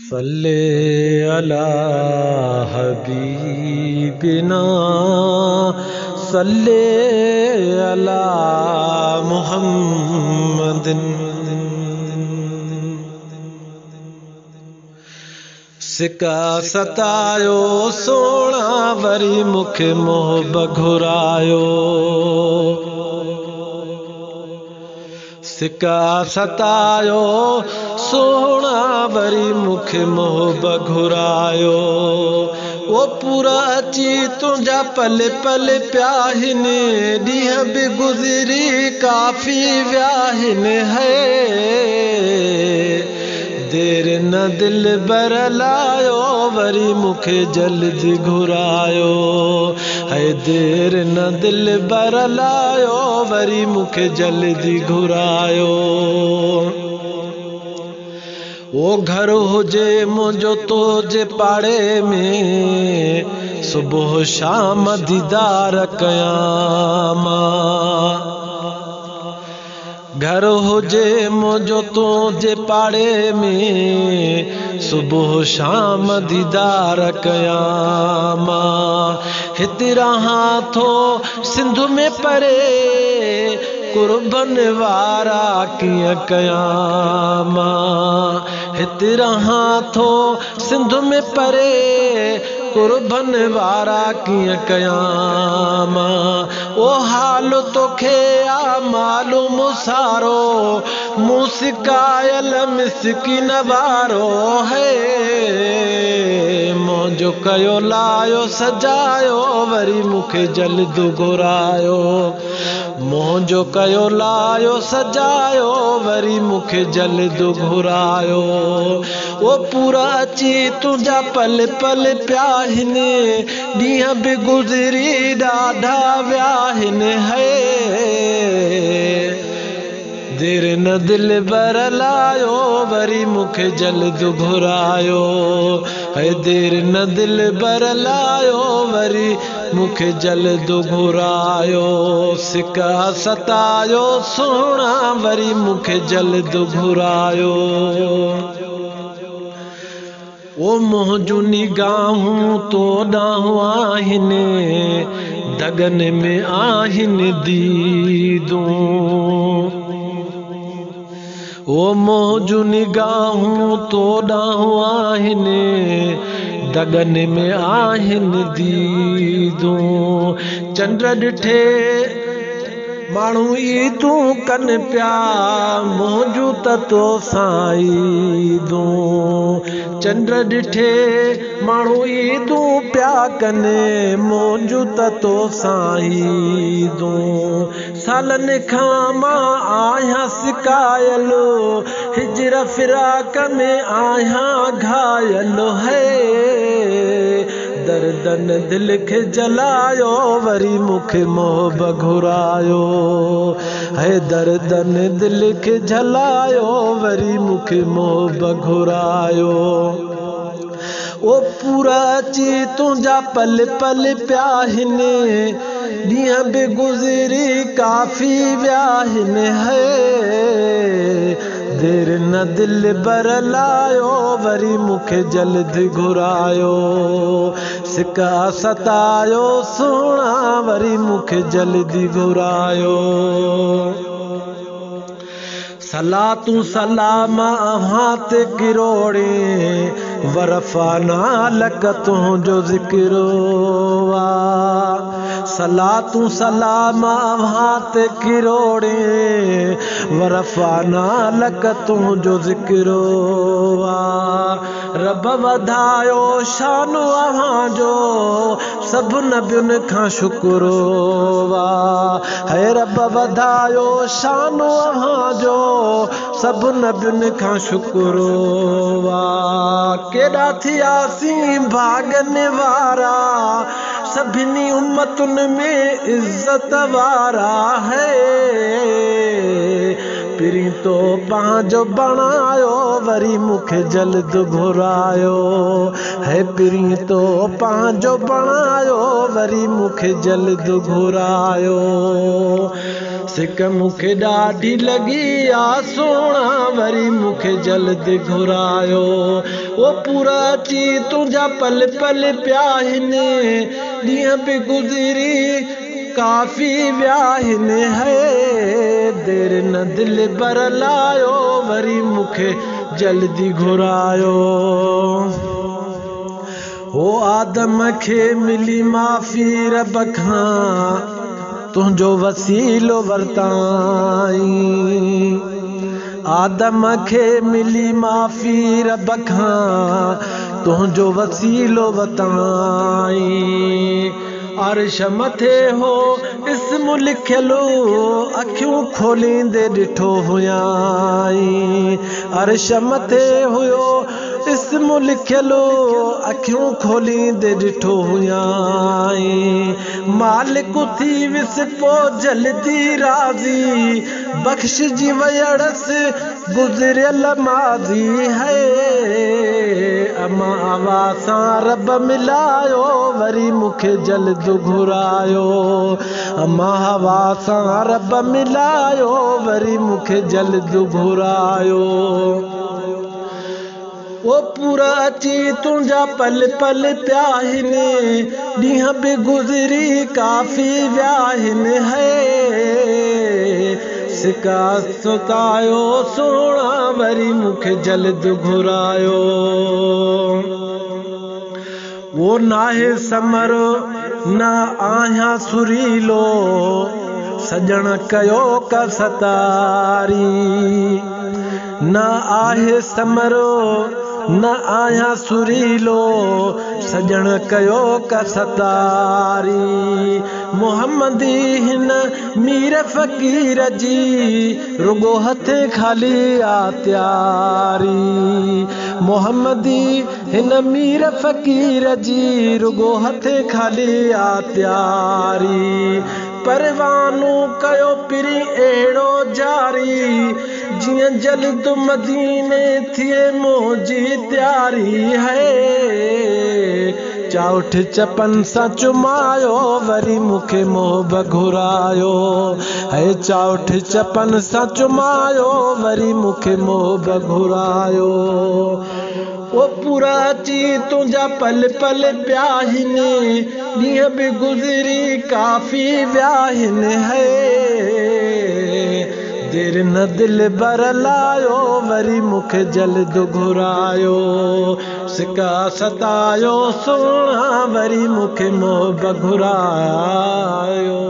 सल्ले अला हबीबिना सल्ले अला मुहम्मदिन। सिका सतायो सोना वरी मुखे मोह घुरायो। सिका सतायो सोना वरी मुखे मोह घुरायो। वो पूरा अची तुझा पल पल प्याहिन ॾींहं बि गुज़री काफ़ी व्याहिन है। देर न दिल बर लायो वरी मुखे जल्दी घुरायो। है देर न दिल बर लायो वरी मुखे जल्दी घुरायो। वो घर हुजे मुझो तो जे पाड़े में सुबह शाम दीदार कयां मां। घर हुजे मुझो तो जे पाड़े में सुबह शाम दीदार कयां मां। हिते रहां थो सिंध में परे कुर्बन वारा कीअं कयां मां। हिते रहां थो सिंध में परे कुर्बन वारा कीअं कयां मां। ओ हाल तोखे आ मालूम सारो मूं सिकायल मिसकिन वारो है। मुंहिंजो कयो लायो सजायो वरी मुखे जल्द घुरायो। मुंहिंजो कयो लायो सजायो वरी मुखे जल्द घुरायो। वो पूरा अची तुझा पल पल प्याहिन ॾींहं बि गुज़री ॾाढा व्याहिन है। देर न दिल बर लायो वरी मुखे जल्द घुरायो। है देर न दिल बर लायो वरी मुखे जल्द घुरायो। सिका सतायो सोना वरी मुखे जल्द घुरायो। ओ मुंहिंजूं निगाहूं तो ॾांहुं आहिन दगन में आहिन दीदूं। ओ मुंहिंजूं निगाहूं तो ॾांहुं आहिन दगन में आहिन दीदूं। चंड ॾिठे माण्हू ईदूं कन पिया मुंहिंजूं त तो साईदूं। चंड ॾिठे माण्हू ईदूं पिया कनि मुंहिंजूं त तो साईदूं। सालनि खां मां आहियां सिकायल हिजर फिराक में आहियां घायल है। दर्दन दिल खे जलायो वरी मुखे मोह घुरायो। है दर्दन दिल खे जलायो वरी मुखे मोह घुरायो। वो पूरा अची तुझा पल पल प्याहिन ॾींहं बि गुज़री काफ़ी व्याहिन है। देर न दिल बर लायो वरी मुखे जल्द घुरायो। सिका सतायो सोना वरी मुखे जल्दी घुरायो। सलातूं सलाम अव्हां ते किरोड़े वरफ़ाना लक तुंहिंजो ज़िक्रो आ। सलातूं सलाम अव्हां ते किरोड़े वरफ़ाना लक तुंहिंजो ज़िक्रो आ। रब वधायो शान अव्हां जो सभु नबियुनि खां शुक्रो आ। है रब वधायो शान अव्हां जो सभु नबियुनि खां शुक्रो आ। केॾा थियासीं भागन वारा सभिनी उम्मतुनि में इज़्ज़त वारा है। पिरी तो पंहिंजो बणायो वरी मूंखे जल्द घुरायो है पिरी तो पंहिंजो बणायो वरी मूंखे जल्द घुरायो सिक मूंखे ॾाढी लॻी आ सोणा वरी मूंखे जल्द घुरायो वो पूरा अची तुंहिंजा पल पल पिया आहिनि ॾींहं बि गुज़री काफ़ी विया आहिनि है देर न दिल बर लायो वरी मूंखे जल्दी घुरायो हो आदम खे मिली माफ़ी रब खां तुंहिंजो वसीलो वरताई आदम खे मिली माफ़ी रब खां तुंहिंजो वसीलो वरताई अर्श मथे हो इस्म लिखियलु अखियूं खोलींदे ॾिठो हुयाई अर्श मथे हुयो इस्म लिखियलु अखियूं खोलींदे ॾिठो हुयाई मालिक थी विस पो जल्दी राज़ी बख़्शिजी वयड़सि गुज़रियल माज़ी है अमा आवाज़ सां रब मिलायो वरी मूंखे जल्द घुरायो अमा आवाज़ सां रब मिलायो वरी मूंखे जल्द घुरायो वो पूरा अची तुंहिंजा पल पल पिया आहिनि ॾींहं बि गुज़री काफ़ी विया आहिनि है सिका सुतायो सोणा वरी मूंखे जल्द घुरायो वो नाहे समर न आहियां सुरीलो सजण कयो कसतारी न आहे समरो न आहियां सुरीलो सजण कयो कसतारी मोहम्मदी हिन मीर फ़कीर जी रुगो हथ खाली आ त्यारी मोहम्मदी हिन मीर फ़कीर जी रुगो हथ खाली आ त्यारी परवानो कयो पिरी अहिड़ो जारी जीअं जल्द मदीने थिए मुंहिंजी तयारी है चाउठ चपन सां चुमायो वरी मूंखे मोह घुरायो है चाउठ चपन सां चुमायो वरी मूंखे मोह घुरायो वो पूरा अची तुंहिंजा पल पल पिया आहिनि ॾींहं बि गुज़री काफ़ी विया आहिनि है देर न दिल बर लायो वरी मूंखे जल्द घुरायो सिका सतायो सोणा वरी मूंखे मोह घुरायो